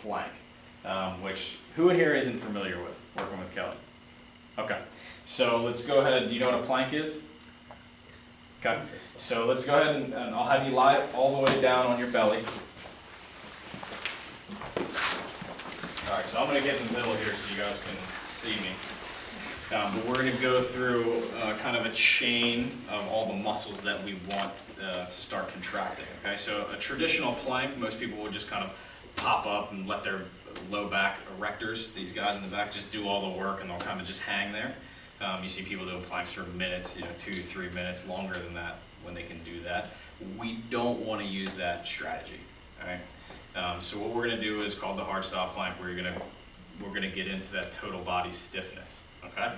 plank, which who in here isn't familiar with working with Kelly? Okay, so let's go ahead. Do you know what a plank is? Okay, so let's go ahead and I'll have you lie all the way down on your belly. Alright, so I'm going to get in the middle here so you guys can see me. But we're going to go through kind of a chain of all the muscles that we want to start contracting. Okay, so a traditional plank, most people will just kind of pop up and let their low back erectors, these guys in the back, just do all the work and they'll kind of just hang there. You see people doing planks for minutes, 2-3 minutes, longer than that when they can do that. We don't want to use that strategy. All right. So what we're going to do is called the HardStyle plank, where we're going to get into that total body stiffness. Okay.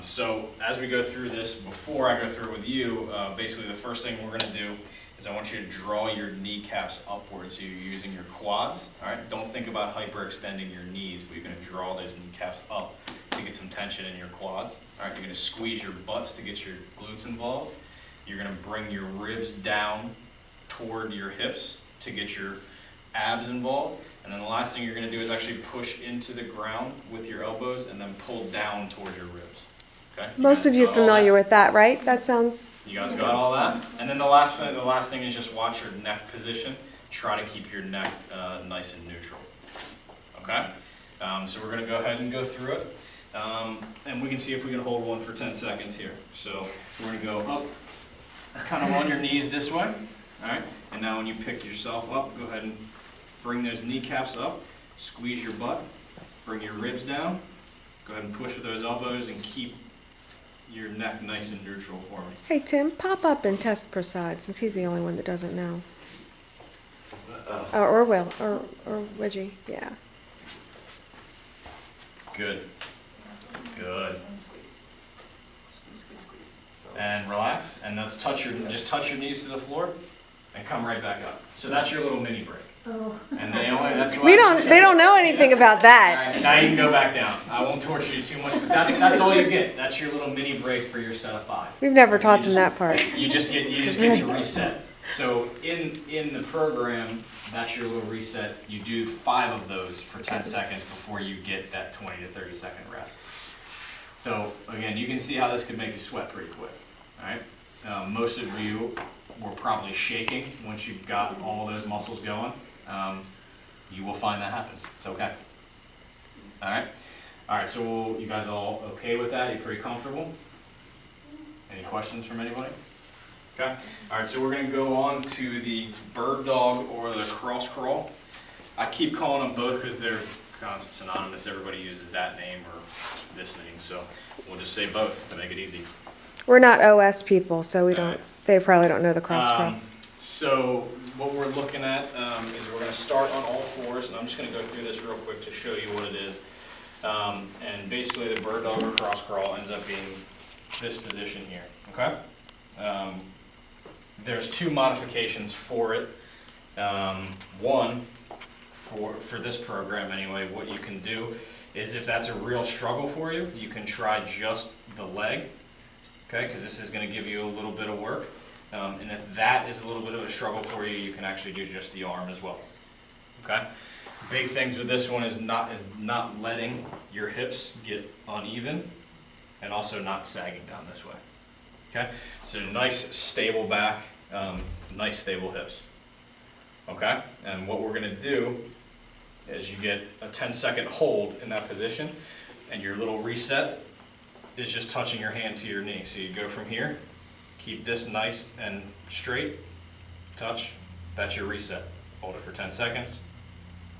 So as we go through this, before I go through it with you, basically the first thing we're going to do is I want you to draw your kneecaps upwards. So you're using your quads. All right. Don't think about hyperextending your knees, but you're going to draw those kneecaps up to get some tension in your quads. All right. You're going to squeeze your butts to get your glutes involved. You're going to bring your ribs down toward your hips to get your abs involved. And then the last thing you're going to do is actually push into the ground with your elbows and then pull down towards your ribs. Okay? Most of you are familiar with that, right? That sounds... You guys got all that? And then the last thing is just watch your neck position. Try to keep your neck nice and neutral. Okay? So we're going to go ahead and go through it. And we can see if we can hold one for 10 seconds here. So we're going to go up, kind of on your knees this way. All right? And now when you pick yourself up, go ahead and bring those kneecaps up, squeeze your butt, bring your ribs down, go ahead and push with those elbows and keep your neck nice and neutral for me. Hey, Tim, pop up and test Prasad, since he's the only one that doesn't know. Or Will, or Wiji, yeah. Good. Good. And relax, and let's just touch your knees to the floor, and come right back up. So that's your little mini break. Oh. And that's why They don't know anything about that. All right, now you can go back down. I won't torture you too much, but that's all you get. That's your little mini break for your set of 5. We've never taught them that part. You just get to reset. So in the program, that's your little reset. You do 5 of those for 10 seconds before you get that 20 to 30 second rest. So again, you can see how this could make you sweat pretty quick. All right. Most of you were probably shaking once you've got all those muscles going. You will find that happens. It's okay. All right. All right. So you guys all okay with that? You pretty comfortable? Any questions from anybody? Okay. All right. So we're going to go on to the BirdDog or the cross crawl. I keep calling them both because they're kind of synonymous. Everybody uses that name or this name, so we'll just say both to make it easy. We're not OS people, so we don't. They probably don't know the cross crawl. So what we're looking at is we're going to start on all 4s, and I'm just going to go through this real quick to show you what it is. And basically, the BirdDog or cross crawl ends up being this position here. Okay. There's 2 modifications for it. One, for this program anyway, what you can do is if that's a real struggle for you, you can try just the leg. Okay, because this is going to give you a little bit of work. And if that is a little bit of a struggle for you, you can actually do just the arm as well. Okay? Big things with this one is not letting your hips get uneven and also not sagging down this way. Okay? So nice stable back, nice stable hips. Okay? And what we're going to do is you get a 10-second hold in that position, and your little reset is just touching your hand to your knee. So you go from here, keep this nice and straight, touch, that's your reset. Hold it for 10 seconds,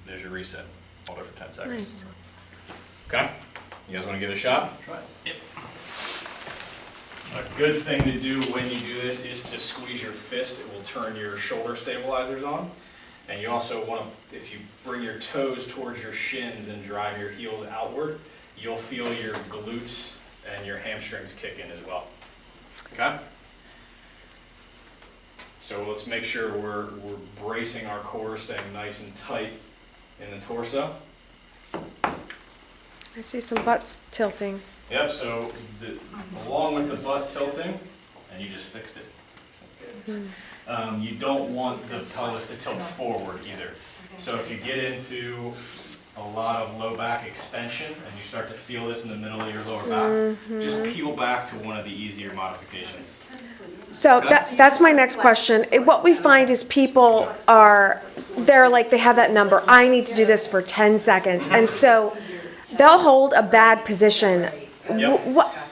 there's your reset. Hold it for 10 seconds. Nice. Okay? You guys want to give it a shot? Try it. Yep. A good thing to do when you do this is to squeeze your fist. It will turn your shoulder stabilizers on. And you also want to, if you bring your toes towards your shins and drive your heels outward, you'll feel your glutes and your hamstrings kick in as well. Okay? So let's make sure we're bracing our core, staying nice and tight in the torso. I see some butts tilting. Yep, so along with the butt tilting, and you just fixed it. You don't want the pelvis to tilt forward either. So if you get into a lot of low back extension and you start to feel this in the middle of your lower back, just peel back to one of the easier modifications. So that's my next question. What we find is people they're like, they have that number, I need to do this for 10 seconds. And so they'll hold a bad position. Yep.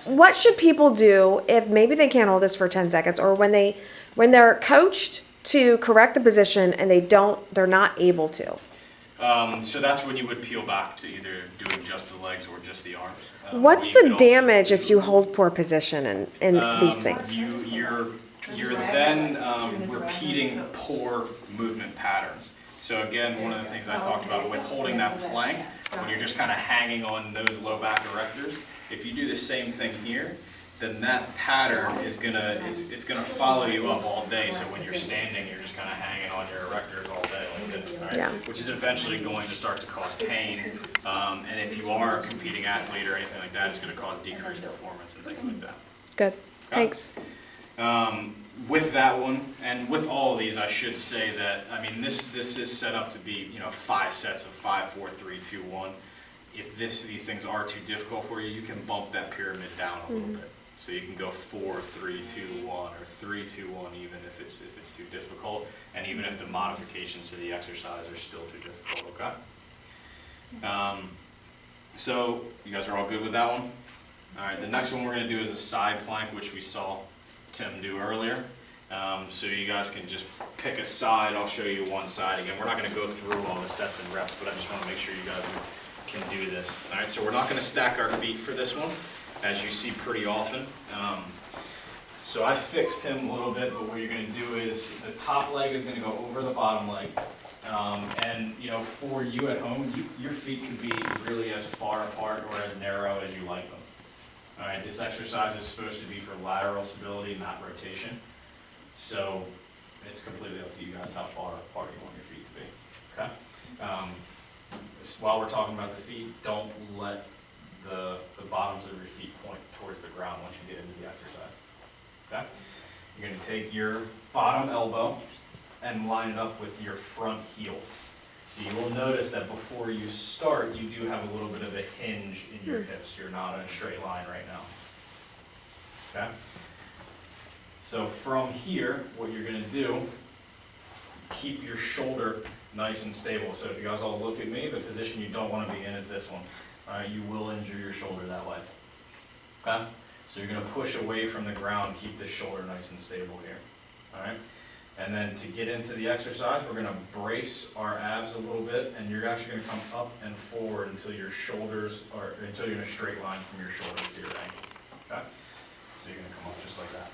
What should people do if maybe they can't hold this for 10 seconds, or when they're coached to correct the position and they're not able to? So that's when you would peel back to either doing just the legs or just the arms. What's You the could also damage do- if you hold poor position in these things? You're then repeating poor movement patterns. So again, one of the things I talked about with holding that plank, when you're just kind of hanging on those low back erectors, if you do the same thing here, then that pattern is it's gonna follow you up all day. So when you're standing, you're just kind of hanging on your erectors all day like this, right? Yeah. Which is eventually going to start to cause pain. And if you are a competing athlete or anything like that, it's going to cause decreased performance and things like that. Good, thanks. With that one, and with all of these, I should say that, I mean, this is set up to be, 5 sets of 5, 4, 3, 2, 1. If these things are too difficult for you, you can bump that pyramid down a little bit. So you can go 4, 3, 2, 1, or 3, 2, 1, even if it's too difficult, and even if the modifications to the exercise are still too difficult. Okay. So you guys are all good with that one? All right. The next one we're going to do is a side plank, which we saw Tim do earlier. So you guys can just pick a side. I'll show you one side. Again, we're not going to go through all the sets and reps, but I just want to make sure you guys can do this. All right. So we're not going to stack our feet for this one, as you see pretty often. So I fixed him a little bit, but what you're going to do is the top leg is going to go over the bottom leg. And for you at home, your feet can be really as far apart or as narrow as you like them. All right, this exercise is supposed to be for lateral stability, not rotation. So it's completely up to you guys how far apart you want your feet to be. Okay. While we're talking about the feet, don't let the bottoms of your feet point towards the ground once you get into the exercise. Okay? You're going to take your bottom elbow and line it up with your front heel. So you will notice that before you start, you do have a little bit of a hinge in your hips. You're not in a straight line right now. Okay? So from here, what you're going to do, keep your shoulder nice and stable. So if you guys all look at me, the position you don't want to be in is this one. All right, you will injure your shoulder that way. Okay? So you're going to push away from the ground, keep the shoulder nice and stable here. All right? And then to get into the exercise, we're going to brace our abs a little bit, and you're actually going to come up and forward until your shoulders are, until you're in a straight line from your shoulders to your ankle. Okay? So you're going to come up just like that.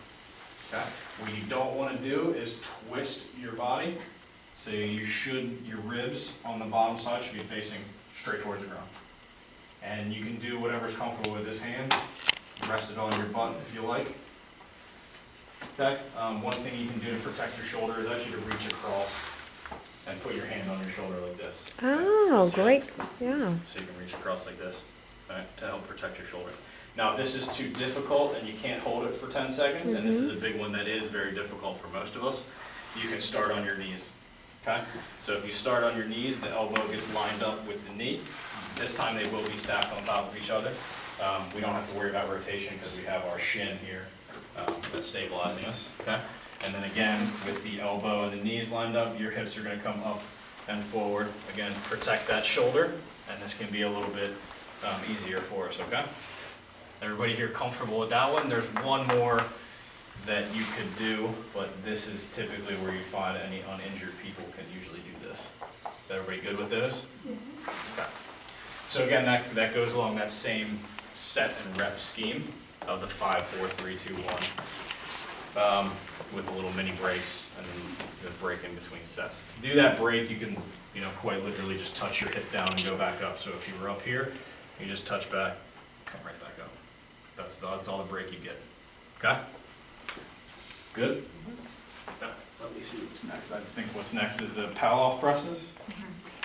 Okay? What you don't want to do is twist your body. So your ribs on the bottom side should be facing straight towards the ground. And you can do whatever's comfortable with this hand. Rest it on your butt if you like. Okay, one thing you can do to protect your shoulder is actually to reach across and put your hand on your shoulder like this. Oh, Okay? great, yeah. So you can reach across like this, right, to help protect your shoulder. Now, if this is too difficult and you can't hold it for 10 seconds, and this is a big one that is very difficult for most of us, you can start on your knees. Okay? So if you start on your knees, the elbow gets lined up with the knee. This time they will be stacked on top of each other. We don't have to worry about rotation because we have our shin here that's stabilizing us. Okay? And then again, with the elbow and the knees lined up, your hips are going to come up and forward. Again, protect that shoulder, and this can be a little bit easier for us. Okay? Everybody here comfortable with that one? There's one more that you could do, but this is typically where you find any uninjured people can usually do this. Is everybody good with those? Yes. Okay. So again, that goes along that same set and rep scheme of the 5, 4, 3, 2, 1, with the little mini breaks and then the break in between sets. To do that break, you can, quite literally just touch your hip down and go back up. So if you were up here, you just touch back, come right back up. That's all the break you get. Okay? Good? Let me see what's next. I think what's next is the pal-off presses.